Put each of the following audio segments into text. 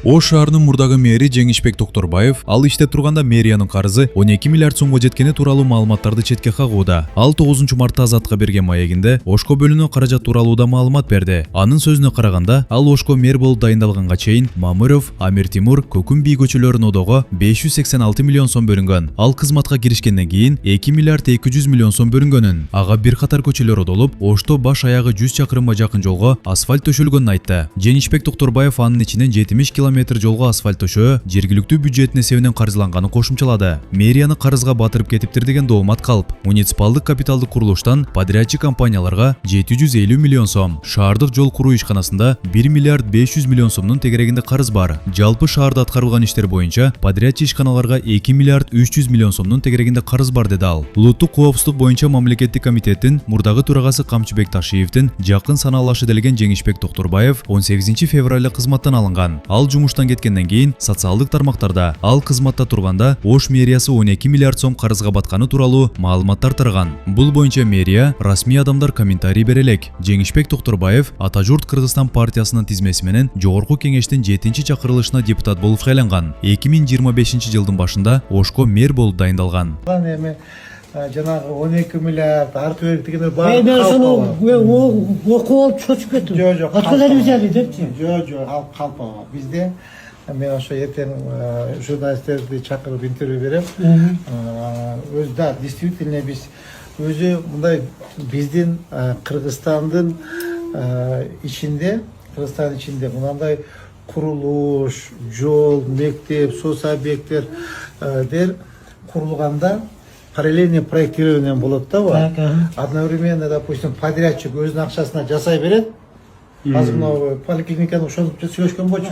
Ош шаарынын мурдагы мэри Жеңишбек Токторбаев ал иштеп турганда мэриянын карызы 12 миллиард сомго жеткени тууралуу маалыматтарды четке кагууда. Ал 9 мартта Азатка берген маегинде Ошко бөлүнүү каражат тууралуу да маалымат берди. Анын сөзүнө караганда, ал Ошко мэр болуп дайындалганга чейин Мамыров, Амир Тимур, Көкүм би көчөлөрүнө одого 586 миллион сом бөлүнгөн. Ал кызматка киришкенден кийин 2 миллиард 200 миллион сом бөлүнгөнүн. Ага бир катар көчөлөр одолуп, Ошто баш аягы 100 чакырымга жакын жолго асфальт төшөлгөнүн айтты. Жеңишбек Токторбаев анын ичинен 70 километр жолго асфальт төшөө жергиликтүү бюджеттин эсебинен каржыланганын кошумчалады. Мэрияны карызга батырып кетиптир деген доомат калп. Муниципалдык капиталдык курулуштан подрядчик компанияларга 750 миллион сом, шаардык жол куруу ишканасында 1 миллиард 500 миллион сомдун тегерегинде карыз бар. Жалпы шаарда аткарылган иштер боюнча подрядчик ишканаларга 2 миллиард 300 миллион сомдун тегерегинде карыз бар деди ал. Улуттук коопсуздук боюнча мамлекеттик комитеттин мурдагы төрагасы Камчыбек Ташиевдин жакын санаалашы делеген Жеңишбек Токторбаев 18 февралда кызматтан алынган. Ал жумуштан кеткенден кийин социалдык тармактарда ал кызматта турганда Ош мэриясы 12 миллиард сом карызга батканы тууралуу маалыматтар тараган. Бул боюнча мэрия расмий адамдар комментарий бере элек. Жеңишбек Токторбаев Ата журт Кыргызстан партиясынын тизмеси менен жогорку кеңештин 7-чи чакырылышына депутат болуп сайланган. 2025 жылдын башында Ошко мэр болуп дайындалган. Жанагы 12 миллиард аркы берик дегендер бар. Мен окуп алып чочуп кеттим. Жок. Откуда взяли депчи? Жок, ал калпага. Бизде мен ошо эртең журналисттерди чакырып интервью берем. Өз да, действительно биз өзү мындай биздин Кыргызстандын ичинде мындай курулуш, жол, мектеп, соц объекттер курулганда параллельный проектирование болот да. Одновременно, допустим, подрядчик өзүнүн акчасына жасай берет. Азыр мына поликлиниканы ошентип сүйлөшкөн болчу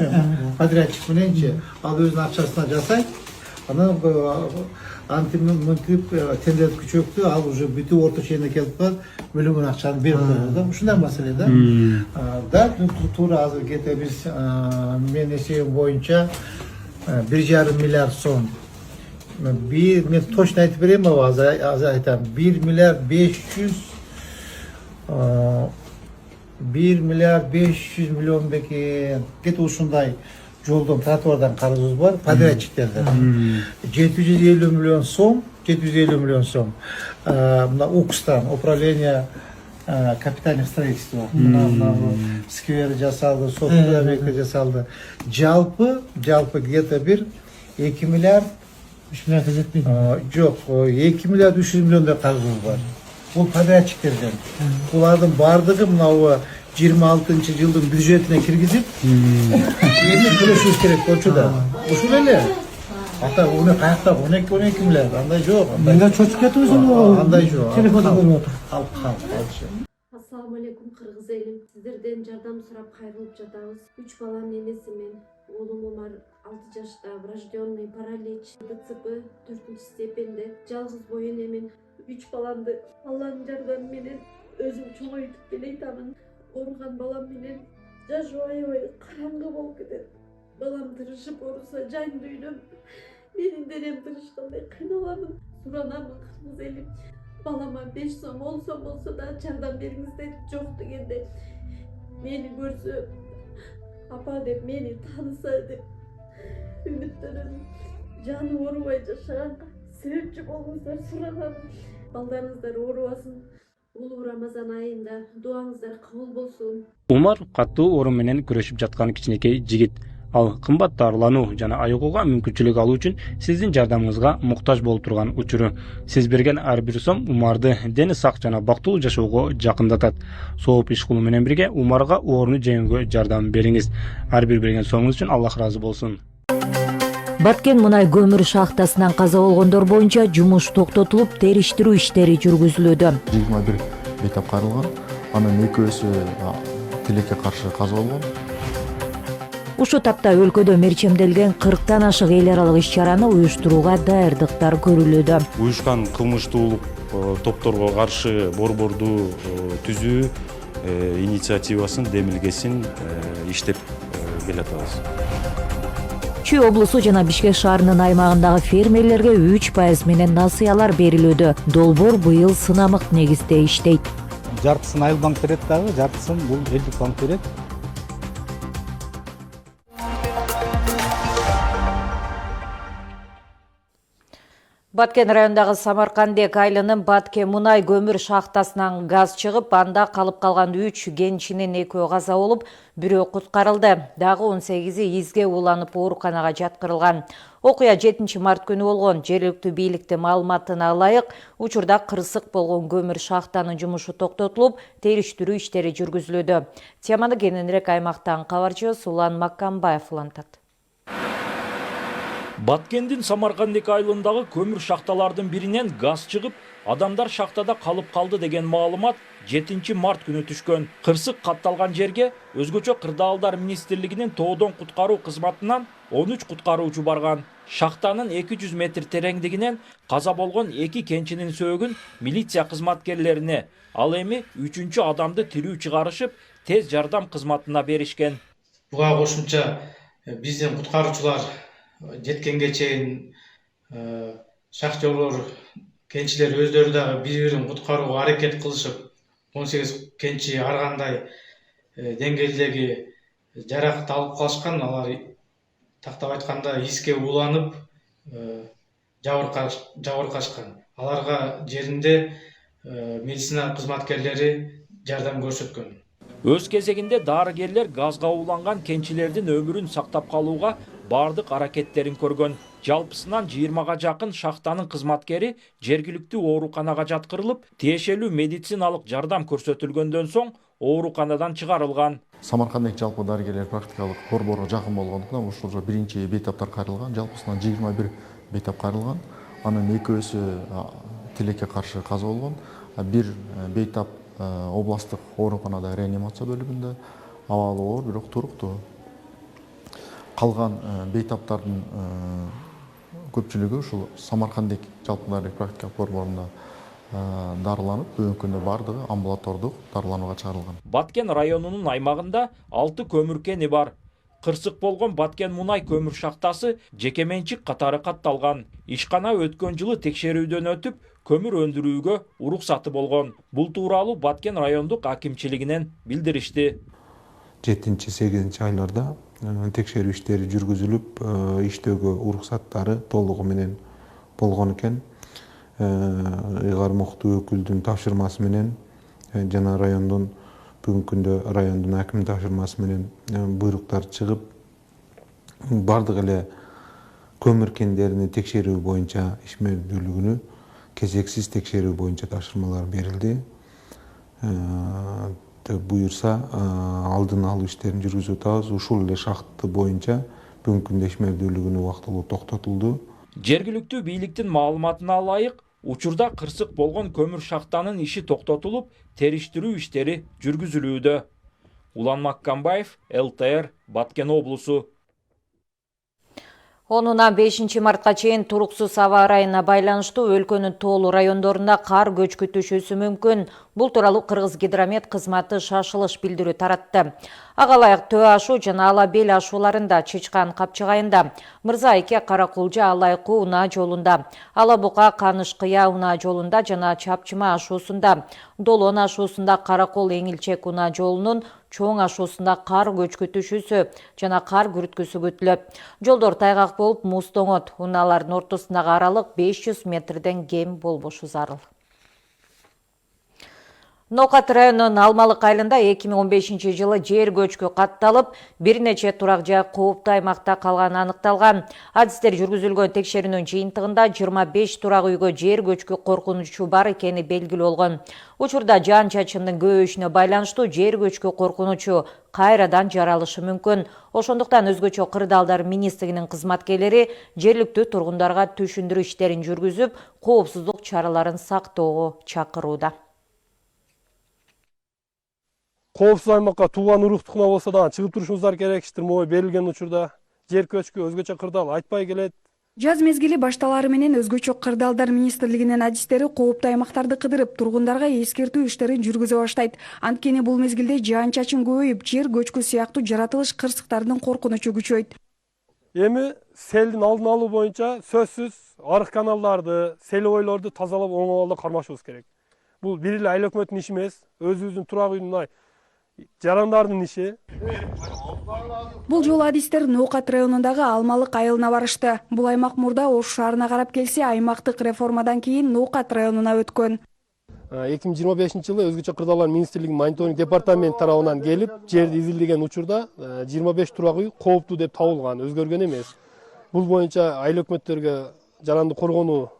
подрядчик мененчи, ал өзүнүн акчасына жасайт. Анан антимынтип тендер күчөктү, ал уже бүтүп орто чейине келип калат, бөлүнгөн акчаны берип коет да. Ушундай маселе да. Да, туура азыр кете биз менин эсебим боюнча 1,5 миллиард сом. Мен точно айтып берем, азыр айтам. 1 миллиард 500 миллион бекен. Кете ушундай жолдон, тротуардан карызыбыз бар, подрядчиктерден. 750 миллион сом. Мына УКСтан, управление капитальных строительств. Мына сквер жасалды, соцсуд объекти жасалды. Жалпы где-то бир 2 миллиард 3 миллиардга жетпейт. Жок, 2 миллиард 300 миллиондай карызыбыз бар. Бул подрядчиктерден. Булардын бардыгы мына 26 жылдын бюджетине киргизип, эми төлөшүбүз керек болчу да. Ушул эле. Ата уну каякта 12 миллиард, андай жок. Мен да чочуп кетип андай жок. Телефонду көрүп отур. Ассаламу алейкум кыргыз элим. Сиздерден жардам сурап кайрылып жатабыз. 3 баланын энесимин. Оğlum Umar 6 жашта, врожденный паралич, ДЦП 4 степенде. Жалгыз боюн эмин. 3 баламды Алланын жардамы менен өзүм чоңойтуп келейтамын. Оруган балам менен жашоо аябай караңгы болуп кетет. Балам тырышып оруса жан дүйнөм, менин денем тырышкандай кыйналамын. Суранамын кыргыз элим. Балама 5 сом, 10 сом болсо да жардам бериңиздер. Жок дегенде мени көрсө, апа деп мени тааныса деп үмүттөнөм. Жаны оорубай жашаганга себепчи болуңуздар суранамын. Балдарыңыздар оорубасын. Улуу Рамазан айында дуаңыздар кабыл болсун. Умар катуу оору менен күрөшүп жаткан кичинекей жигит. Ал кымбат дарылануу жана айыгууга мүмкүнчүлүк алуу үчүн сиздин жардамыңызга муктаж болуп турган учуру. Сиз берген ар бир сом Умарды дени сак жана бактылуу жашоого жакындатат. Сооп иш кылуу менен бирге Умарга ооруну жеңүүгө жардам бериңиз. Ар бир берген сомуңуз үчүн Аллах ыраазы болсун. Баткен мунай көмүр шахтасынан каза болгондор боюнча жумуш токтотулуп, териштирүү иштери жүргүзүлүүдө. 21 бетап карылган, анын экөөсү тилекке каршы каза болгон. Ушул тапта өлкөдө мерчемделген 40тан ашык эл аралык иш-чараны уюштурууга даярдыктар көрүлүүдө. Уюшкан кылмыштуулук топторго каршы борборду түзүү инициативасын, демилгесин иштеп келатабыз. Чүй облусу жана Бишкек шаарынын аймагындагы фермерлерге 3% менен насыялар берилүүдө. Долбоор быйыл сынамык негизде иштейт. Жартысын Айыл банк берет дагы, жартысын бул элдик банк берет. Баткен районундағы Самаркандек айылынын Баткен мунай көмір шахтасынан газ чыгып, анда калып калган 3 кенчинин 2 каза болуп, бирөө куткарылды. Дагы 18-и изге уланып ооруканага жаткырылган. Окуя 7 март күнү болгон. Жергиликтүү бийликтин маалыматына ылайык, учурда кырсык болгон көмүр шахтанын жумушу токтотулуп, териштирүү иштери жүргүзүлүүдө. Теманы кененирээк аймактан кабарчыбыз Улан Маккамбаев улантат. Баткендин Самаркандек айылындагы көмүр шахталардын биринен газ чыгып, адамдар шахтада калып калды деген маалымат 7 март күнү түшкөн. Кырсык катталган жерге өзгөчө Кырдаалдар министрлигинин тоодон куткаруу кызматынан 13 куткаруучу барган. Шахтанын 200 метр тереңдигинен каза болгон 2 кенчинин сөөгүн милиция кызматкерлерине, ал эми 3-чү адамды тирүү чыгарышып, тез жардам кызматына беришкен. Буга кошумча биздин куткаруучулар жеткенге чейин шахтерлор, кенчилер өздөрү дагы бири-бирин куткарууга аракет кылышып, 18 кенчи ар кандай деңгээлдеги жаракат алып калышкан. Алар тактап айтканда иске уланып жабыркашкан. Аларга жеринде медицина кызматкерлери жардам көрсөткөн. Өз кезегинде дарыгерлер газга уланган кенчилердин өмүрүн сактап калууга бардык аракеттерин көргөн. Жалпысынан 20га жакын шахтанын кызматкери жергиликтүү ооруканага жаткырылып, тиешелүү медициналык жардам көрсөтүлгөндөн соң ооруканадан чыгарылган. Самаркандек жалпы дарыгерлер практикалык борборго жакын болгондуктан ушул биринчи бейтаптар кайрылган. Жалпысынан 21 бейтап кайрылган. Анын экөөсү тилекке каршы каза болгон. Бир бейтап областтык ооруканада реанимация бөлүмүндө абалы оор, бирок туруктуу. Калган бейтаптардын көпчүлүгү ушул Самаркандек жалпы дарыгерлер практикалык борборунда дарыланып, бүгүнкү күндө бардыгы амбулатордук дарыланууга чыгарылган. Баткен районунун аймагында 6 көмүр кени бар. Кырсык болгон Баткен мунай көмүр шахтасы жекеменчик катары катталган. Ишкана өткөн жылы текшерүүдөн өтүп, көмүр өндүрүүгө уруксаты болгон. Бул тууралуу Баткен райондук акимчилигинен билдиришти. 7-8 айларда текшерүү иштери жүргүзүлүп, иштөөгө уруксаттары толугу менен болгон экен. Ыйгар муктуу өкүлдүн тапшырмасы менен жана райондун бүгүнкү күндө райондун акимдин тапшырмасы менен буйруктар чыгып, бардык эле көмүр кендерини текшерүү боюнча ишмердүүлүгүнү кезексиз текшерүү боюнча тапшырмалар берилди. Буюрса алдын алуу иштерин жүргүзүп атабыз. Ушул эле шахты боюнча бүгүнкү күндө ишмердүүлүгүнү убактылуу токтотулду. Жергиликтүү бийликтин маалыматына ылайык, учурда кырсык болгон көмүр шахтанын иши токтотулуп, териштирүү иштери жүргүзүлүүдө. Улан Маккамбаев, ЛТР, Баткен облусу. 10-5 мартка чейин туруксуз аба ырайына байланыштуу өлкөнүн тоолуу райондорунда кар көчкү түшүүсү мүмкүн. Бул тууралуу Кыргыз гидромет кызматы шашылыш билдирүү таратты. Ага ылайык Төө ашуу жана Ала бел ашууларында, Чычкан капчыгайында, Мырза Айке Каракулжа Алайкуу унаа жолунда, Ала Бука Каныш кыя унаа жолунда жана Чапчыма ашуусунда, Долон ашуусунда Каракол Эңилчек унаа жолунун чоң ашуусунда кар көчкү түшүүсү жана кар күрүткүсү күтүлөт. Жолдор тайгак болуп, муз тоңот. Унаалардын ортосундагы аралык 500 метрден кем болбошу зарыл. Нокат районунун Алмалык айылында 2015 жылы жер көчкү катталып, бир нече турак жай кооптуу аймакта калганы аныкталган. Адистер жүргүзүлгөн текшерүүнүн жыйынтыгында 25 турак үйгө жер көчкү коркунучу бар экени белгилүү болгон. Учурда жаан чачындын көбөйүшүнө байланыштуу жер көчкү коркунучу кайрадан жаралышы мүмкүн. Ошондуктан өзгөчө Кырдаалдар министрлигинин кызматкерлери жергиликтүү тургундарга түшүндүрүү иштерин жүргүзүп, коопсуздук чараларын сактоого чакырууда. Коопсуз аймакка тууган уруктукуна болсо дагы чыгып турушуңуздар керекиштир. Могу берилген учурда жер көчкү өзгөчө кырдаал айтпай келет. Жаз мезгили башталары менен өзгөчө Кырдаалдар министрлигинин адистери кооптуу аймактарды кыдырып, тургундарга эскертүү иштерин жүргүзө баштайт. Анткени бул мезгилде жаан-чачын көбөйүп, жер көчкү сыяктуу жаратылыш кырсыктарынын коркунучу күчөйт. Эми селдин алдын алуу боюнча сөзсүз арык каналдарды, сел бойлорду тазалап оңой абалда кармашыбыз керек. Бул бир эле айыл өкмөтүнүн иши эмес, өзүбүздүн турак үйдүн жарандардын иши. Бул жолу адистер Ноокат районундагы Алмалык айылына барышты. Бул аймак мурда Ош шаарына карап келсе, аймактык реформадан кийин Ноокат районуна өткөн. 2025 жылы өзгөчө кырдаалар министрлигинин мониторинг департамент тарабынан келип, жерди изилдеген учурда 25 турак үй кооптуу деп табылган, өзгөргөн эмес. Бул боюнча айыл өкмөттөргө жаранды коргонуу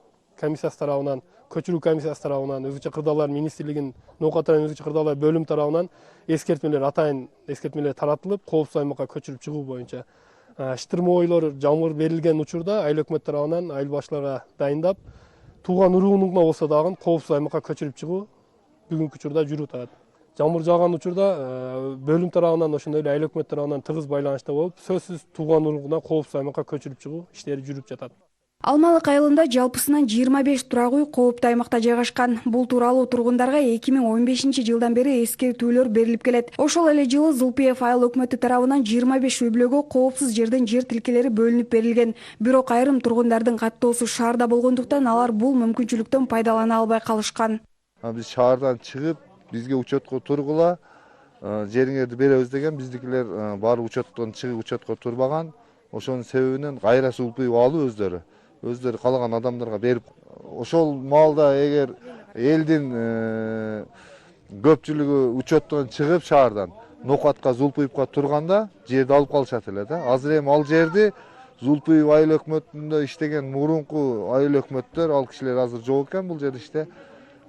комиссиясы тарабынан, көчүрүү комиссиясы тарабынан, өзгөчө кырдаалар министрлигинин Ноокат районунун өзгөчө кырдаалар бөлүм тарабынан эскертмелер, атайын эскертмелер таратылып, коопсуз аймакка көчүрүп чыгуу боюнча шытырмоойлор жамгыр берилген учурда айыл өкмөт тарабынан айыл башчыларга дайындап, тууган уругунуна болсо дагы коопсуз аймакка көчүрүп чыгуу бүгүнкү учурда жүрүп атат. Жамгыр жааган учурда бөлүм тарабынан ошондой эле айыл өкмөт тарабынан тыгыз байланышта болуп, сөзсүз тууган уругуна коопсуз аймакка көчүрүп чыгуу иштери жүрүп жатат. Алмалык айылында жалпысынан 25 турак үй кооптуу аймакта жайгашкан. Бул тууралуу тургундарга 2015 жылдан бери эскертүүлөр берилип келет. Ошол эле жылы Зулпиев айыл өкмөтү тарабынан 25 үй бүлөгө коопсуз жерден жер тилкелери бөлүнүп берилген. Бирок айрым тургундардын каттоосу шаарда болгондуктан алар бул мүмкүнчүлүктөн пайдалана албай калышкан. Биз шаардан чыгып, бизге учетко тургула, жериңерди беребиз деген, биздикилер баары учеттон чыгып учетко турбаган. Ошонун себебинен кайра Зулпиев алуу өздөрү каалаган адамдарга берип, ошол маалда эгер элдин көпчүлүгү учеттон чыгып шаардан Ноокатка Зулпиевка турганда жерди алып калышат эле да. Азыр эми ал жерди Зулпиев айыл өкмөтүндө иштеген мурунку айыл өкмөттөр, ал кишилер азыр жок экен бул жерде иште.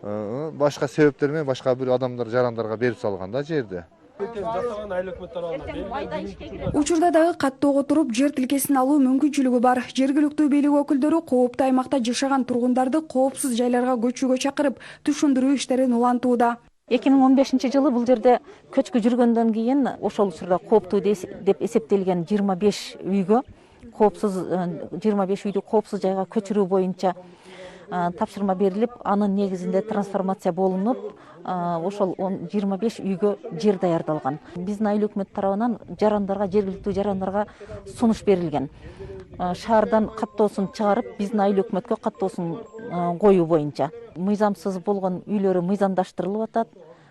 Башка себептер менен башка бир адамдар, жарандарга берип салган да жерди. Учурда дагы каттоого туруп жер тилкесин алуу мүмкүнчүлүгү бар. Жергиликтүү бийлик өкүлдөрү кооптуу аймакта жашаган тургундарды коопсуз жайларга көчүүгө чакырып, түшүндүрүү иштерин улантууда. 2015 жылы бул жерде көчкү жүргөндөн кийин ошол учурда кооптуу деп эсептелген 25 үйгө коопсуз 25 үйдү коопсуз жайга көчүрүү боюнча тапшырма берилип, анын негизинде трансформация болунуп, ошол 25 үйгө жер даярдалган. Биздин айыл өкмөт тарабынан жарандарга, жергиликтүү жарандарга сунуш берилген. Шаардан каттоосун чыгарып, биздин айыл өкмөткө каттоосун коюу боюнча. Мыйзамсыз болгон үйлөрү мыйзамдаштырылып атат.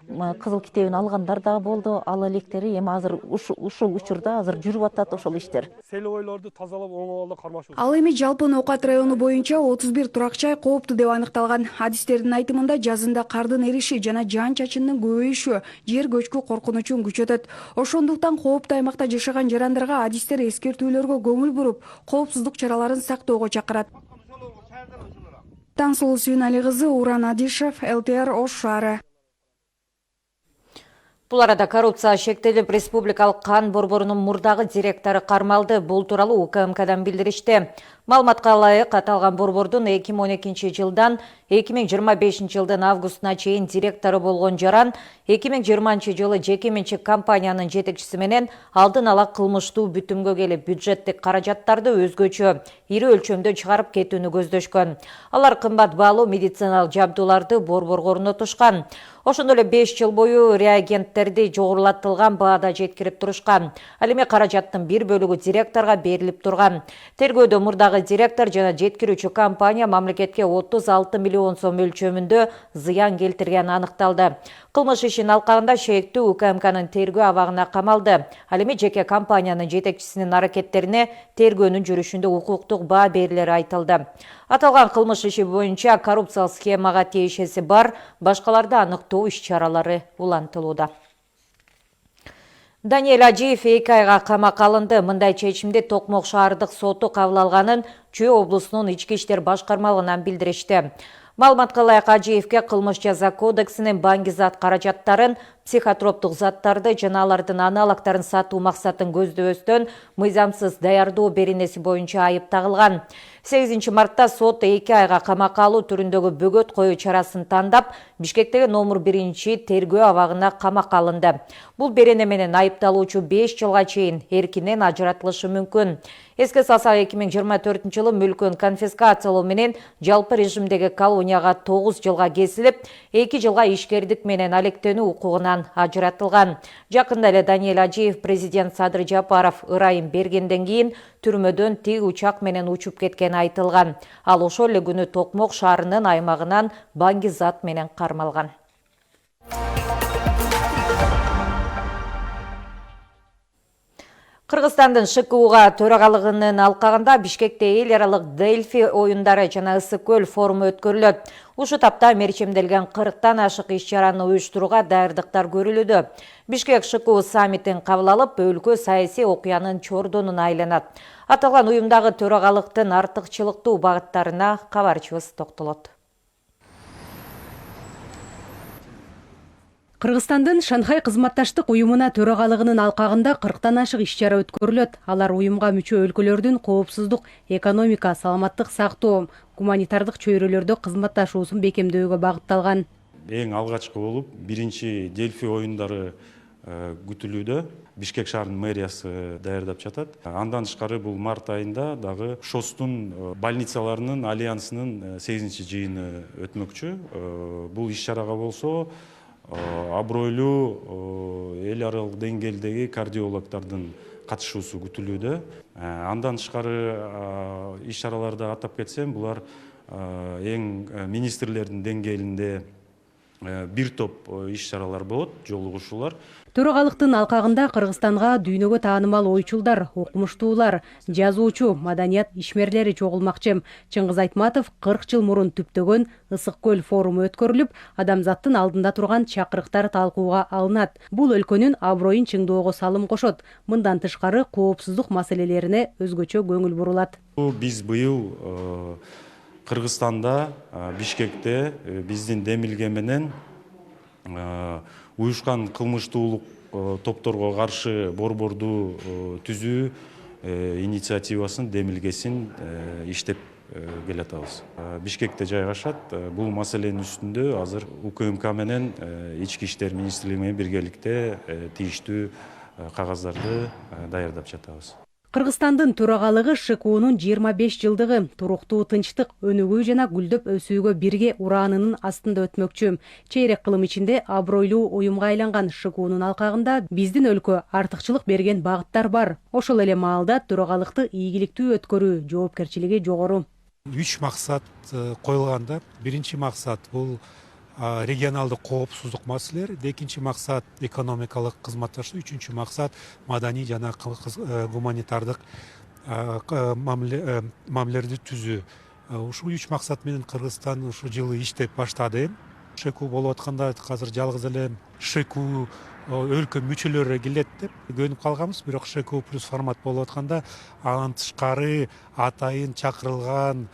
Кызыл китебин алгандар дагы болду. Ал электери эми азыр ушул учурда азыр жүрүп атат ошол иштер. Селойлорду тазалап оңолду кармашуу. Ал эми жалпы Ноокат району боюнча 31 турак жай кооптуу деп аныкталган. Адистердин айтымында жазында кардын эриши жана жаан чачындын көбөйүшү жер көчкү коркунучун күчөтөт. Ошондуктан кооптуу аймакта жашаган жарандарга адистер эскертүүлөргө көңүл буруп, коопсуздук чараларын сактоого чакырат. Таңсулуу Сүйүнали кызы, Уран Адишев, ЛТР Ош шаары. Бул арада коррупция шектелип, республикалык кан борборунун мурдагы директору кармалды. Бул тууралуу УКМКдан билдиришти. Маалыматка ылайык, аталган борбордун 2012 жылдан 2025 жылдын августуна чейин директору болгон жаран 2020 жылы жеке менчик компаниянын жетекчиси менен алдын ала кылмыштуу бүтүмгө келип, бюджеттик каражаттарды өзгөчө ири өлчөмдө чыгарып кетүүнү көздөшкөн. Алар кымбат баалуу медициналык жабдууларды борборго орнотушкан. Ошондой эле 5 жыл бою реагенттерди жогорулатылган баада жеткирип турушкан. Ал эми каражаттын бир бөлүгү директорго берилип турган. Тергөөдө мурдагы директор жана жеткирүүчү компания мамлекетке 36 миллион сом өлчөмүндө зыян келтиргени аныкталды. Кылмыш ишин алкагында шектүү УКМКнын тергөө абагына камалды. Ал эми жеке компаниянын жетекчисинин аракеттерине тергөөнүн жүрүшүндө укуктук баа берилери айтылды. Аталган кылмыш иши боюнча коррупциялык схемага тиешеси бар башкаларды аныктоо иш-чаралары улантылууда. Даниэль Ажиев 2 айга камакка алынды. Мындай чечимди Токмок шаардык соту кабыл алганын Чүй облусунун ички иштер башкармалыгынан билдиришти. Маалыматка ылайык, Ажиевке кылмыш жаза кодексинин баңгизат каражаттарын, психотроптук заттарды жана алардын аналогдорун сатуу максатын көздөбөстөн мыйзамсыз даярдоо беренеси боюнча айып тагылган. 8 мартта сот 2 айга камакка алуу түрүндөгү бөгөт коюу чарасын тандап, Бишкектеги номер 1 тергөө абагына камакка алынды. Бул берене менен айыпталуучу 5 жылга чейин эркинен ажыратылышы мүмкүн. Эске салсак, 2024 жылы мүлкүн конфискациялоо менен жалпы режимдеги колонияга 9 жылга кесилип, 2 жылга ишкердик менен алектенүү укугунан ажыратылган. Жакында эле Даниэль Ажиев президент Садыр Жапаров ырайым бергенден кийин түрмөдөн тиг учак менен учуп кеткени айтылган. Ал ошол эле күнү Токмок шаарынын аймагынан баңгизат менен кармалган. Кыргызстандын ШКУга төрагалыгынын алкагында Бишкекте эл аралык Дельфи оюндары жана Ысык көл форуму өткөрүлөт. Ушу тапта мерчемделген 40тан ашык иш-чараны уюштурууга даярдыктар көрүлүүдө. Бишкек ШКУ саммитин кабыл алып, өлкө саясий окуянын чордонуна айланат. Аталган уюмдагы төрагалыктын артыкчылыктуу багыттарына кабарчыбыз токтолот. Кыргызстандын Шанхай кызматташтык уюмуна төрагалыгынын алкагында 40тан ашык иш-чара өткөрүлөт. Алар уюмга мүчө өлкөлөрдүн коопсуздук, экономика, саламаттык сактоо, гуманитардык чөйрөлөрдө кызматташуусун бекемдөөгө багытталган. Эң алгачкы болуп, биринчи Дельфи оюндары күтүлүүдө. Бишкек шаарынын мэриясы даярдап жатат. Андан тышкары бул март айында дагы ШОСтун больницаларынын альянсынын 8-чи жыйыны өтмөкчү. Бул иш-чарага болсо абройлуу эл аралык деңгээлдеги кардиологдордун катышуусу күтүлүүдө. Андан тышкары иш-чараларды атап кетсем, булар эң министрлердин деңгээлинде бир топ иш-чаралар болот, жолугушуулар. Төрагалыктын алкагында Кыргызстанга дүйнөгө таанымал ойчулдар, окумуштуулар, жазуучу, маданият ишмерлери чогулмакчы. Чыңгыз Айтматов 40 жыл мурун түптөгөн Ысык көл форуму өткөрүлүп, адамзаттын алдында турган чакырыктар талкууга алынат. Бул өлкөнүн аброюн чыңдоого салым кошот. Мындан тышкары коопсуздук маселелерине өзгөчө көңүл бурулат. Биз быйыл Кыргызстанда, Бишкекте биздин демилге менен уюшкан кылмыштуулук топторго каршы борборду түзүү инициативасын, демилгесин иштеп келатабыз. Бишкекте жайгашат. Бул маселенин үстүндө азыр УКМК менен Ички иштер министрлиги менен биргеликте тийиштүү кагаздарды даярдап жатабыз. Кыргызстандын төрагалыгы ШКУнун 25 жылдыгы туруктуу, тынчтык, өнүгүү жана гүлдөп өсүүгө бирге ураанынын астында өтмөкчү. Чейрек кылым ичинде абройлуу уюмга айланган ШКУнун алкагында биздин өлкө артыкчылык берген багыттар бар. Ошол эле маалда төрагалыкты ийгиликтүү өткөрүү жоопкерчилиги жогору. 3 максат коюлганда, биринчи максат бул регионалдык коопсуздук маселелер, экинчи максат экономикалык кызматташуу, үчүнчү максат маданий жана гуманитардык мамилелерди түзүү. Ушул 3 максат менен Кыргызстан ушул жылы иштеп баштады. ШКУ болуп атканда азыр жалгыз эле ШКУ өлкө мүчөлөрү келет деп көнүп калганбыз, бирок ШКУ плюс формат болуп атканда анын тышкары атайын чакырылган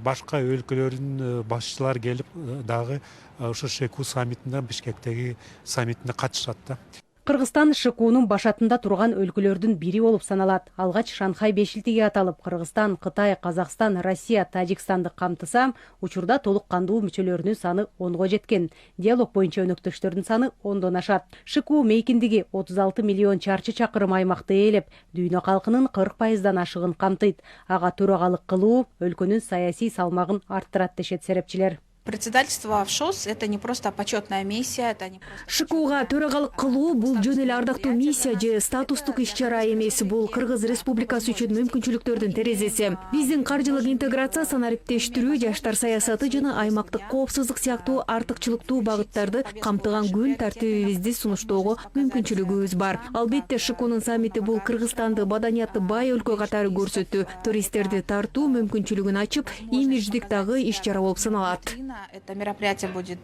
башка өлкөлөрдүн башчылары келип дагы ошо ШКУ саммитинде, Бишкектеги саммитине катышат да. Кыргызстан ШКУнун башатында турган өлкөлөрдүн бири болуп саналат. Алгач Шанхай бешилтиги аталып, Кыргызстан, Кытай, Казакстан, Россия, Тажикстанды камтыса, учурда толук кандуу мүчөлөрүнүн саны 10го жеткен. Диалог боюнча өнөктөштөрдүн саны 10дон ашат. ШКУ мейкиндиги 36 миллион чарчы чакырым аймакты ээлеп, дүйнө калкынын 40%дан ашыгын камтыйт. Ага төрагалык кылуу өлкөнүн саясий салмагын арттырат дешет серепчилер. Председательство в ШОС – это не просто почетная миссия, это не просто... ШКУга төрагалык кылуу бул жөн эле ардактуу миссия же статустук иш-чара эмес, бул Кыргыз Республикасы үчүн мүмкүнчүлүктөрдүн терезеси. Биздин каржылык интеграция, санариптештирүү, жаштар саясаты жана аймактык коопсуздук сыяктуу артыкчылыктуу багыттарды камтыган күн тартибибизди сунуштоого мүмкүнчүлүгүбүз бар. Албетте ШКУнун саммити бул Кыргызстанды маданияты бай өлкө катары көрсөтүү, туристтерди тартуу мүмкүнчүлүгүн ачып, имидждик дагы иш-чара болуп саналат. Это мероприятие будет...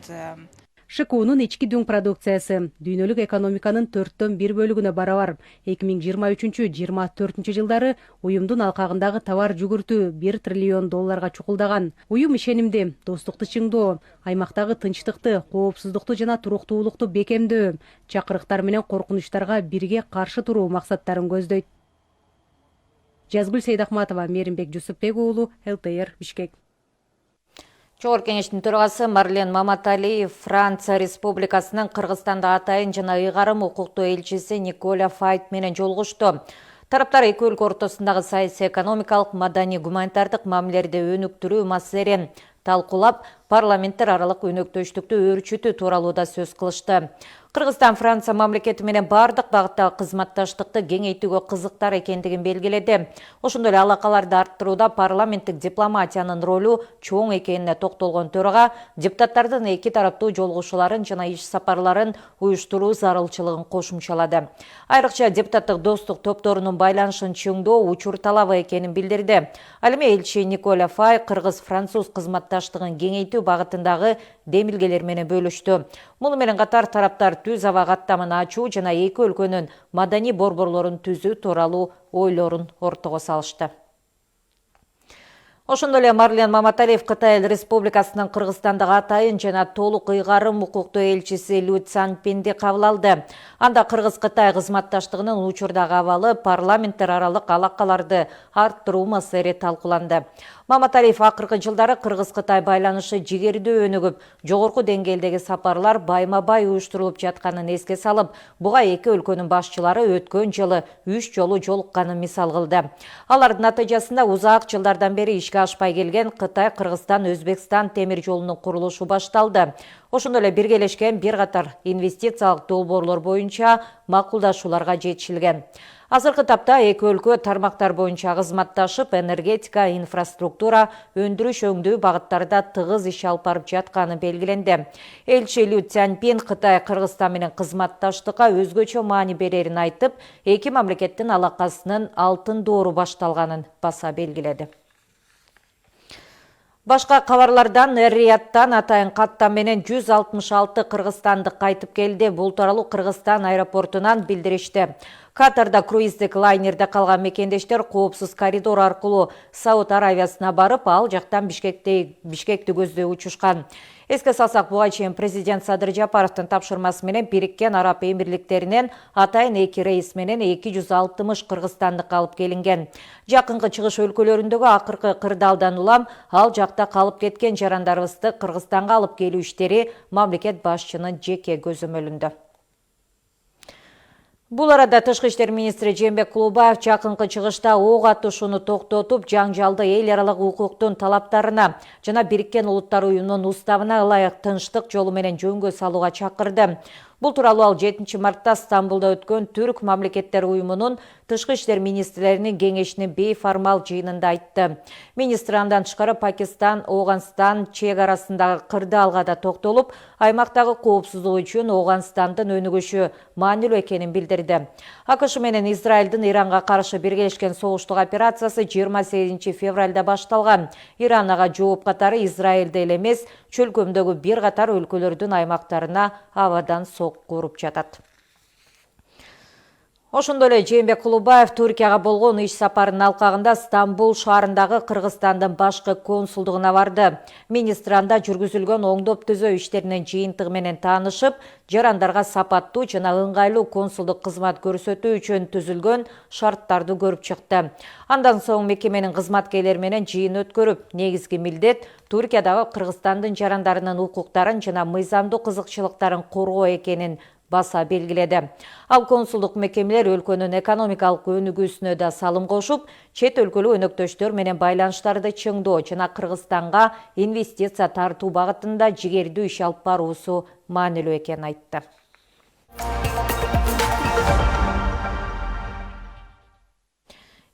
ШКУнун ички дүң продукциясы дүйнөлүк экономиканын 1/4 бөлүгүнө барабар. 2023-24 жылдары уюмдун алкагындагы товар жүгүртүү $1 триллион чукулдаган. Уюм ишенимди, достукту чыңдоо, аймактагы тынчтыкты, коопсуздукту жана туруктуулукту бекемдөө, чакырыктар менен коркунучтарга бирге каршы туруу максаттарын көздөйт. Жазгүл Сейдахматова, Меримбек Жусупбек уулу, ЛТР, Бишкек. Чогорку кеңештин төрагасы Марлен Маматалиев Франция Республикасынын Кыргызстанда атайын жана ыйгарым укуктуу элчиси Николя Файт менен жолугушту. Тараптар эки өлкө ортосундагы саясий, экономикалык, маданий, гуманитардык мамилелерди өнүктүрүү маселелерин талкуулап, парламенттер аралык өнөктөштүктү өөрчүтүү тууралуу да сөз кылышты. Кыргызстан Франция мамлекети менен бардык багыттагы кызматташтыкты кеңейтүүгө кызыктар экендигин белгиледи. Ошондой эле алакаларды арттырууда парламенттик дипломатиянын ролу чоң экенине токтолгон төрага депутаттардын эки тараптуу жолугушууларын жана иш сапарларын уюштуруу зарылчылыгын кошумчалады. Айрыкча депутаттык достук топторунун байланышын чыңдоо учур талабы экенин билдирди. Ал эми элчи Николя Фай кыргыз-француз кызматташтыгын кеңейтүү багытындагы демилгелер менен бөлүштү. Муну менен катар тараптар түз аба каттамын ачуу жана эки өлкөнүн маданий борборлорун түзүү тууралуу ойлорун ортого салышты. Ошондой эле Марлен Маматалиев Кытай Республикасынын Кыргызстандагы атайын жана толук ыйгарым укуктуу элчиси Лю Цанпинди кабыл алды. Анда Кыргыз-Кытай кызматташтыгынын учурдагы абалы, парламенттер аралык алакаларды арттыруу маселеси талкууланды. Маматалиев акыркы жылдары Кыргыз-Кытай байланышы жигердүү өнүгүп, жогорку деңгээлдеги сапарлар байма-бай уюштурулуп жатканын эске салып, буга эки өлкөнүн башчылары өткөн жылы 3 жолу жолукканын мисал кылды. Алардын натыйжасында узак жылдардан бери ишке ашпай келген Кытай-Кыргызстан-Өзбекстан темир жолунун курулушу башталды. Ошондой эле биргелешкен бир катар инвестициялык долбоорлор боюнча макулдашууларга жетишилген. Азыркы тапта эки өлкө тармактар боюнча кызматташып, энергетика, инфраструктура, өндүрүш өңдүү багыттарда тыгыз иш алып барып жатканы белгиленди. Элчи Лю Цянпин Кытай Кыргызстан менен кызматташтыкка өзгөчө маани берерин айтып, эки мамлекеттин алакасынын алтын доору башталганын баса белгиледи. Башка кабарлардан Эр-Рияттан атайын каттам менен 166 кыргызстандык кайтып келди. Бул тууралуу Кыргызстан аэропортунан билдиришти. Катарда круиздик лайнерде калган мекендештер коопсуз коридор аркылуу Сауд Аравиясына барып, ал жактан Бишкекти көздөй учушкан. Эске салсак, буга чейин президент Садыр Жапаровдун тапшырмасы менен Бириккен Араб Эмирликтеринен атайын эки рейс менен 260 кыргызстандык алып келинген. Жакынкы чыгыш өлкөлөрүндөгү акыркы кырдаалдан улам ал жакта калып кеткен жарандарыбызды Кыргызстанга алып келүү иштери мамлекет башчынын жеке көзөмөлүндө. Бул арада Тышкы иштер министри Жээнбек Кулубаев жакынкы чыгышта ок атышууну токтотуп, жаңжалды эл аралык укуктун талаптарына жана Бириккен Улуттар уюмунун уставына ылайык тынчтык жолу менен жөнгө салууга чакырды. Бул тууралуу ал 7 мартта Стамбулда өткөн Түрк мамлекеттер уюмунун Тышкы иштер министрлеринин кеңешинин бейформал жыйынында айтты. Министр андан тышкары Пакистан, Оганстан чек арасындагы кырдаалга да токтолуп, аймактагы коопсуздук үчүн Оганстандын өнүгүшү маанилүү экенин билдирди. АКШ менен Израилдин Иранга каршы биргелешкен согуштук операциясы 28 февралда башталган. Иран ага жооп катары Израилде эле эмес, чөлкөмдөгү бир катар өлкөлөрдүн аймактарына абадан сокку уруп жатат. Ошондой эле Жээнбек Кулубаев Түркияга болгон иш сапарынын алкагында Стамбул шаарындагы Кыргызстандын башкы консулдугуна барды. Министр анда жүргүзүлгөн оңдоп түзөө иштеринин жыйынтыгы менен таанышып, жарандарга сапаттуу жана ыңгайлуу консулдук кызмат көрсөтүү үчүн түзүлгөн шарттарды көрүп чыкты. Андан соң мекеменин кызматкерлери менен жыйын өткөрүп, негизги милдет Түркиядагы Кыргызстандын жарандарынын укуктарын жана мыйзамдуу кызыкчылыктарын коргоо экенин баса белгиледи. Ал консулдук мекемелер өлкөнүн экономикалык өнүгүүсүнө да салым кошуп, чет өлкөлүк өнөктөштөр менен байланыштарды чыңдоо жана Кыргызстанга инвестиция тартуу багытында жигердүү иш алып баруусу маанилүү экенин айтты.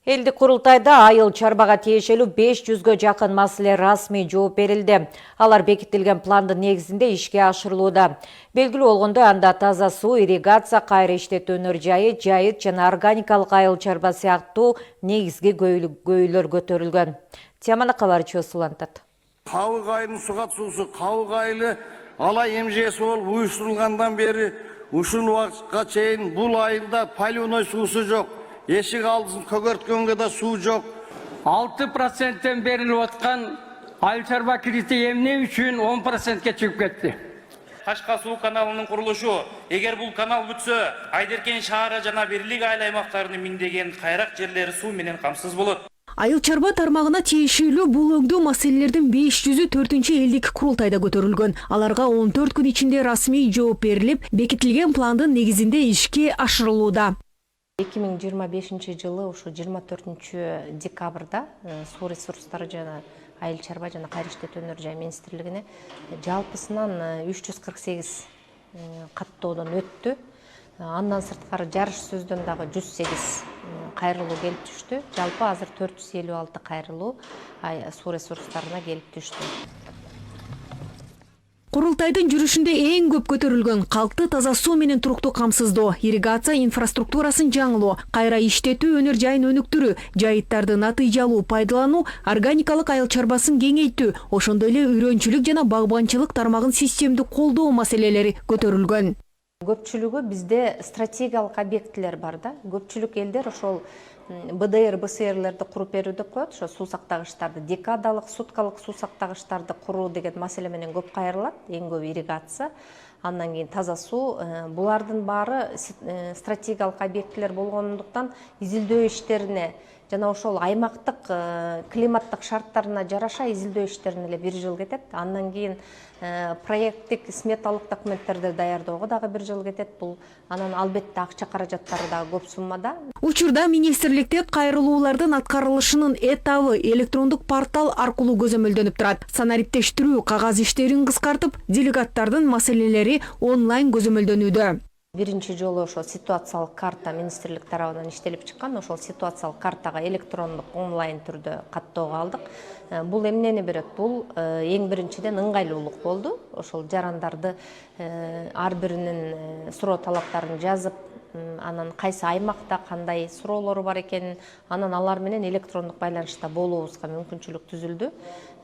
Элдик курултайда айыл чарбага тиешелүү 500гө жакын маселе расмий жооп берилди. Алар бекитилген пландын негизинде ишке ашырылууда. Белгилүү болгондой, анда таза суу, ирригация, кайра иштетүүнөр жайы, жайыт жана органикалык айыл чарба сыяктуу негизги көйлөр көтөрүлгөн. Теманы кабарчыбыз улантат. Кабык айылынын суга суусу, кабык айылы алай эмжеси болуп уюштурулгандан бери ушул убакытка чейин бул айылда полиной суусу жок. Эшик алдысын көгөрткөнгө да суу жок. 6%тен берилип аткан айыл чарба кредити эмне үчүн 10%ке чыгып кетти? Кашка суу каналынын курулушу, эгер бул канал бүтсө, Айдеркен шаары жана Бирлик айыл аймактарынын миңдеген кайрак жерлери суу менен камсыз болот. Айыл чарба тармагына тиешелүү бул өңдөө маселелердин 500-ü 4-чү элдик курултайда көтөрүлгөн. Аларга 14 күн ичинде расмий жооп берилип, бекитилген пландын негизинде ишке ашырылууда. 2025 жылы ушу 24 декабрда суу ресурстары жана айыл чарба жана кайра иштетүү өнөр жай министрлигине жалпысынан 348 каттоодон өттү. Андан сырткары жарыш сөздөн дагы 108 кайрылуу келип түштү. Жалпы азыр 456 кайрылуу суу ресурстарына келип түштү. Курултайдын жүрүшүндө эң көп көтөрүлгөн калкты таза суу менен туруктуу камсыздоо, ирригация инфраструктурасын жаңылоо, кайра иштетүү өнөр жайын өнүктүрүү, жайыттарды натыйжалуу пайдалануу, органикалык айыл чарбасын кеңейтүү, ошондой эле үйрөнчүлүк жана багбанчылык тармагын системдүү колдоо маселелери көтөрүлгөн. Көпчүлүгү бизде стратегиялык объектилер бар да. Көпчүлүк элдер ошол БДР, БСРлерди куруп берүү деп коет, ошо суу сактагычтарды, декадалык, суткалык суу сактагычтарды куруу деген маселе менен көп кайрылат. Эң көп ирригация, андан кийин таза суу. Булардын баары стратегиялык объектилер болгондуктан изилдөө иштерине жана ошол аймактык климаттык шарттарына жараша изилдөө иштерине эле 1 жыл кетет. Андан кийин проекттик сметалык документтерди даярдоого дагы 1 жыл кетет. Бул анан албетте акча каражаттары дагы көп суммада. Учурда министрликте кайрылуулардын аткарылышынын этабы электрондук портал аркылуу көзөмөлдөнүп турат. Санариптештирүү кагаз иштерин кыскартып, делегаттардын маселелери онлайн көзөмөлдөнүүдө. Биринчи жолу ошо ситуациялык карта министрлик тарабынан иштелип чыккан. Ошол ситуациялык картага электрондук онлайн түрдө каттоого алдык. Бул эмнени берет? Бул эң биринчиден ыңгайлуулук болду. Ошол жарандарды ар биринин суроо талаптарын жазып, анан кайсы аймакта кандай суроолору бар экенин, анан алар менен электрондук байланышта болуубузга мүмкүнчүлүк түзүлдү.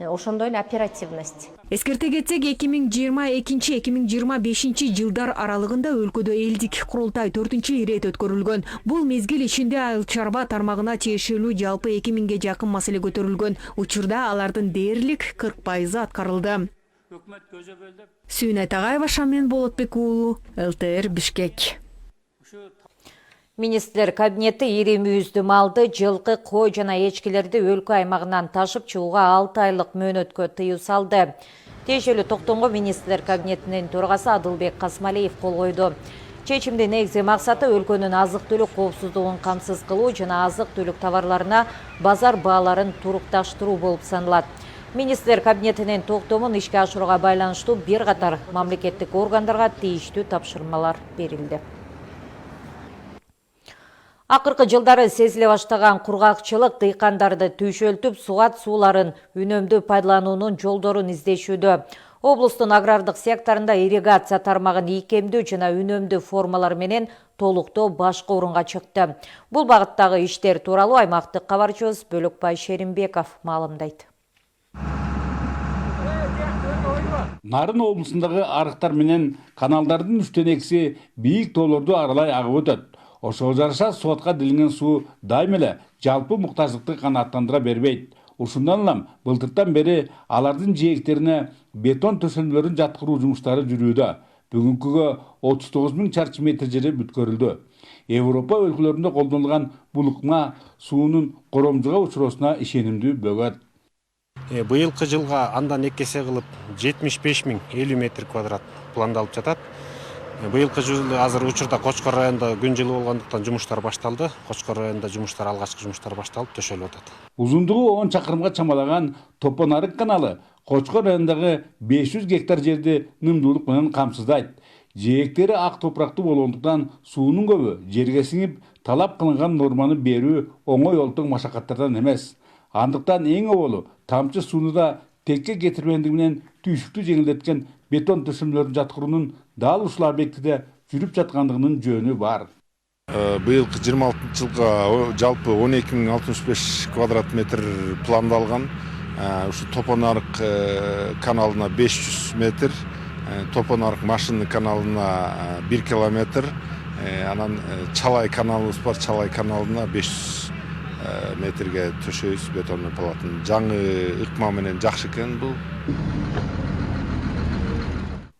Ошондой эле оперативность. Эскерте кетсек, 2022-2025 жылдар аралыгында өлкөдө элдик курултай 4-чү ирет өткөрүлгөн. Бул мезгил ичинде айыл чарба тармагына тиешелүү жалпы 2000ге жакын маселе көтөрүлгөн. Учурда алардын дээрлик 40% аткарылды. Сүйүнай Тагайева, Шаммен Болотбек уулу, ЛТР Бишкек. Министрлер кабинети ири мүйүздүү малды, жылкы, кой жана эчкилерди өлкө аймагынан ташып чыгууга 6 айлык мөөнөткө тыюу салды. Тиешелүү токтомго министрлер кабинетинин төрагасы Адылбек Касмалиев кол койду. Чечимдин негизги максаты өлкөнүн азык-түлүк коопсуздугун камсыз кылуу жана азык-түлүк товарларына базар бааларын турукташтыруу болуп саналат. Министрлер кабинетинин токтомун ишке ашырууга байланыштуу бир катар мамлекеттик органдарга тийиштүү тапшырмалар берилди. Акыркы жылдары сезиле баштаган кургакчылык дыйкандарды түйшөлтүп, сугат сууларын үнөмдүү пайдалануунун жолдорун издешүүдө. Облустун агрардык секторунда ирригация тармагын ийкемдүү жана үнөмдүү формалар менен толуктоо башкы орунга чыкты. Бул багыттагы иштер тууралуу аймактык кабарчыбыз Бөлөкбай Шеримбеков маалымдайт. Нарын облусундагы арыктар менен каналдардын 3/2 бийик тоолорду аралай агып өтөт. Ошол жараша суатка делинген суу дайым эле жалпы муктаждыкты канааттандыра бербейт. Ушундан улам былтыртан бери алардын жээктерине бетон төшөлмөлөрүн жаткыруу жумуштары жүрүүдө. Бүгүнкүгө 39 000 чарчы метр жери бүткөрүлдү. Европа өлкөлөрүндө колдонулган бул ыкма суунун коромжуга учуроосуна ишенимдүү бөгөт. Быйылкы жылга андан 2 эсе кылып 75 000 50 метр квадрат пландалып жатат. Быйылкы жыл азыр учурда Кочкор районунда күн жылы болгондуктан жумуштар башталды. Кочкор районунда жумуштар алгачкы жумуштар башталып төшөлүп атат. Узундугу 10 чакырымга чамалаган Топон-Арык каналы Кочкор районундагы 500 гектар жерди нымдуулук менен камсыздайт. Жээктери ак топурактуу болгондуктан суунун көбү жерге сиңип, талап кылынган норманы берүү оңой олтуң машакаттардан эмес. Андыктан эң оболу тамчы сууну да текке кетирбендиги менен түйшүктү жеңилдеткен бетон төшөмлөрүн жаткыруунун дал ушул объектиде жүрүп жаткандыгынын жөнү бар. Быйылкы 26-жылга жалпы 12 065 квадрат метр пландалган. Ушу Топон-Арык каналына 500 метр, Топон-Арык машинный каналына 1 километр, анан Чалай каналыбыз бар, Чалай каналына 500 метрге төшөйбүз бетонный палатын. Жаңы ыкма менен жакшы экен бул.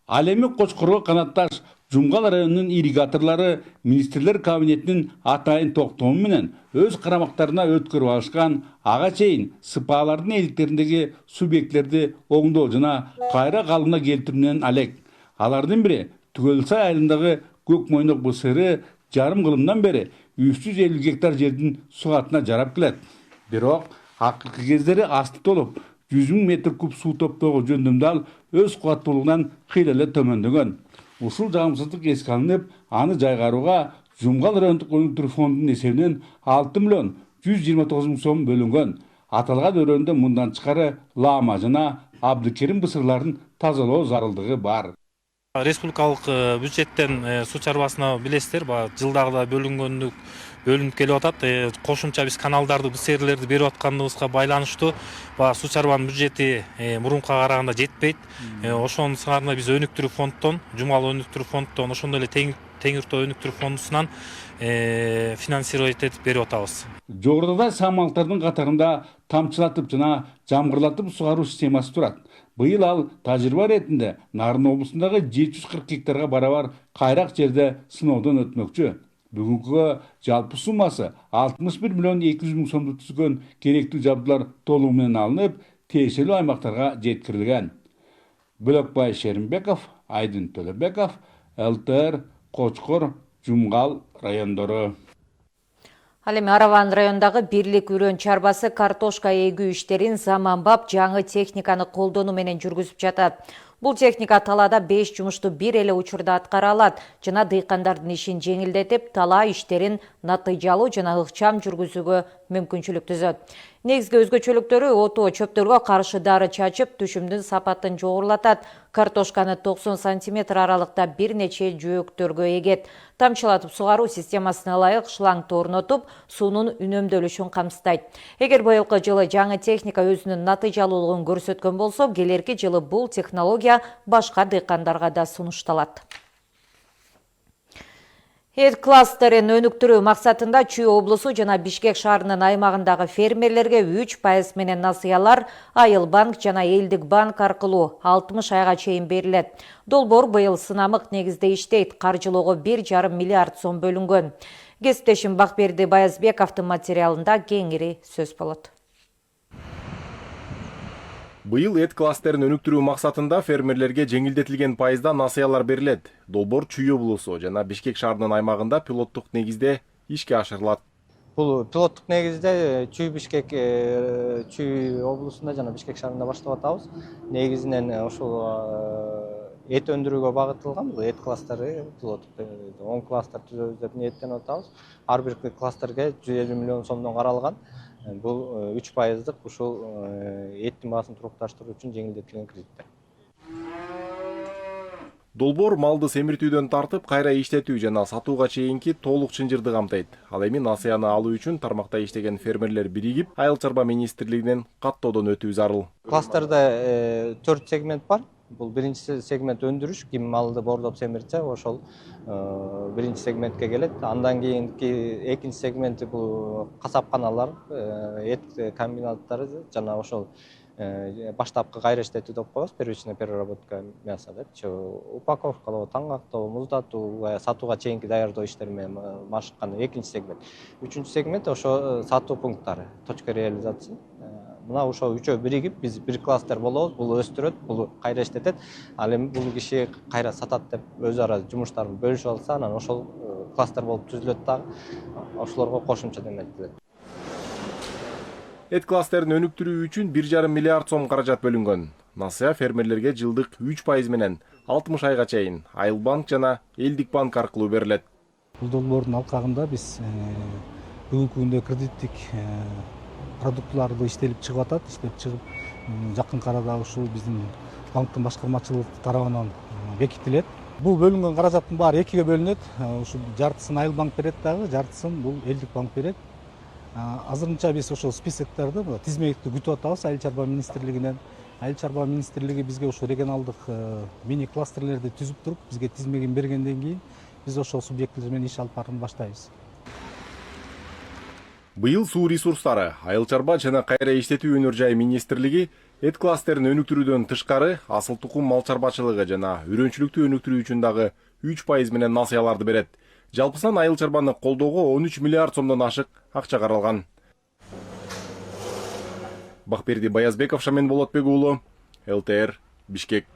Ал эми Кочкорго канатташ Жумгал районунун ирригаторлору министрлер кабинетинин атайын токтому менен өз карамактарына өткөрүп алышкан ага чейин сыпаалардын эликтериндеги субъекттерди оңдоо жана кайра калыбына келтирүүнөн алек. Алардын бири Түгөлсай айылындагы Көк Мойнок БСР жарым кылымдан бери 350 гектар жердин сугатына жарап келет. Бирок акыркы кездери асты толуп, 100 000 метр куб суу топтогу жөндөмдү өз кубаттуулугунан кыйла эле төмөндөгөн. Ушул жагымсыздык эске алынып, аны жайгарууга Жумгал райондук өнүктүрүү фондунун эсебинен 6 миллион 129 000 сом бөлүнгөн. Аталган өрөөндө мындан тышкары лама жана Абдыкерим бысырларын тазалоо зарылдыгы бар. Республикалык бюджеттен суу чарбасына билесиздер, жылдагы бөлүнүп келип атат. Кошумча биз каналдарды, бысерлерди берип атканыбызга байланыштуу суу чарбанын бюджети мурункуга караганда жетпейт. Ошонун сыңарына биз өнүктүрүү фонддон, Жумгал өнүктүрүү фонддон, ошондой эле Теңиртоо өнүктүрүү фондусунан финансировать этип берип атабыз. Жогоруда самалыктардын катарында тамчылатып жана жамгырлатып сугаруу системасы турат. Быйыл ал тажрыйба иретинде Нарын облусундагы 740 гектарга барабар кайрак жерде сыноодон өтмөкчү. Бүгүнкүгө жалпы суммасы 61 миллион 200 000 сомду түзгөн керектүү жабдуулар толугу менен алынып, тиешелүү аймактарга жеткирилген. Бөлөкбай Шеримбеков, Айдын Төлөбеков, ЛТР, Кочкор, Жумгал райондору. Ал эми Араван райондагы бирлик үрөн чарбасы картошка эгүү иштерин заманбап жаңы техниканы колдонуу менен жүргүзүп жатат. Бул техника талаада 5 жумушту бир эле учурда аткара алат жана дыйкандардын ишин жеңилдетип, тала иштерин натыйжалуу жана ыкчам жүргүзүүгө мүмкүнчүлүк түзөт. Негизги өзгөчөлүктөрү отоо чөптөргө каршы дары чачып, түшүмдүн сапатын жогорулатат. Картошканы 90 сантиметр аралыкта бир нече жөөктөргө эгет. Тамчылатып сугаруу системасына ылайык шлангды орнотуп, суунун үнөмдөлүшүн камсыздайт. Эгер быйылкы жылы жаңы техника өзүнүн натыйжалуулугун көрсөткөн болсо, келерки жылы бул технология башка дыйкандарга да сунушталат. Эт кластерин өнүктүрүү максатында Чүй облусу жана Бишкек шаарынын аймагындагы фермерлерге 3% менен насыялар Айыл банк жана Элдик банк аркылуу 60 айга чейин берилет. Долбоор быйыл сынамык негизде иштейт. Каржылоого 1,5 миллиард сом бөлүнгөн. Кесиптешим Бакберди Баязбековдун материалында кеңири сөз болот. Быйыл эт кластерин өнүктүрүү максатында фермерлерге жеңилдетилген пайызда насыялар берилет. Долбоор Чүй облусу жана Бишкек шаарынын аймагында пилоттук негизде ишке ашырылат. Бул пилоттук негизде Чүй Бишкек Чүй облусунда жана Бишкек шаарында баштап атабыз. Негизинен ошол эт өндүрүүгө багытталган. Бул эт кластери пилоттук 10 кластер түзөбүз деп ниеттенип атабыз. Ар бир кластерге 150 миллион сомдон каралган. Бул 3%дык ушул эттин баасын турукташтыруу үчүн жеңилдетилген кредиттер. Долбоор малды семиртүүдөн тартып, кайра иштетүү жана сатууга чейинки толук чынжырды камтайт. Ал эми насыяны алуу үчүн тармакта иштеген фермерлер биригип, Айыл чарба министрлигинен каттоодон өтүү зарыл. Кластерде 4 сегмент бар. Бул биринчи сегмент өндүрүш, ким малды боордоп семиртсе, ошол биринчи сегментке келет. Андан кийинки экинчи сегменти бул касапканалар, эт комбинаттары жана ошол баштапкы кайра иштетүү деп коебуз, первичная переработка мяса деп, упаковкалоо, таңактоо, муздатуу, сатууга чейинки даярдоо иштери менен машыккан экинчи сегмент. Үчүнчү сегмент ошо сатуу пункттары, точка реализации. Мына ошо үчөө биригип биз бир кластер болобуз, бул өстүрөт, бул кайра иштетет. Ал эми бул киши кайра сатат деп өз ара жумуштарын бөлүшүп алса, анан ошол кластер болуп түзүлөт дагы. Ошолорго кошумча демектелет. Эт кластерин өнүктүрүү үчүн 1,5 миллиард сом каражат бөлүнгөн. Насыя фермерлерге жылдык 3% менен 60 айга чейин Айыл банк жана Элдик банк аркылуу берилет. Бул долбоордун алкагында биз бүгүнкү күндө кредиттик продуктуларды иштелип чыгып атат, иштеп чыгып, жакынкы арада ушул биздин банктын башкармачылык тарабынан бекитилет. Бул бөлүнгөн каражаттын баары экиге бөлүнөт. Ушул жартысын Айыл банк берет дагы, жартысын бул Элдик банк берет. Азырынча биз ошол списокторду, тизмекти күтүп атабыз Айыл чарба министрлигинен. Айыл чарба министрлиги бизге ошо регионалдык мини кластерлерди түзүп туруп, бизге тизмегин бергенден кийин биз ошол субъекттер менен иш алып барууну баштайбыз. Быйыл суу ресурстары, Айыл чарба жана кайра иштетүү өнөр жай министрлиги эт кластерин өнүктүрүүдөн тышкары асыл тукум мал чарбачылыгы жана үрөнчүлүктү өнүктүрүү үчүн дагы 3% менен насыяларды берет. Жалпысынан айыл чарбаны колдоого 13 миллиард сомдон ашык акча каралган. Бакберди Баязбеков, Шамен Болотбек уулу, ЛТР, Бишкек.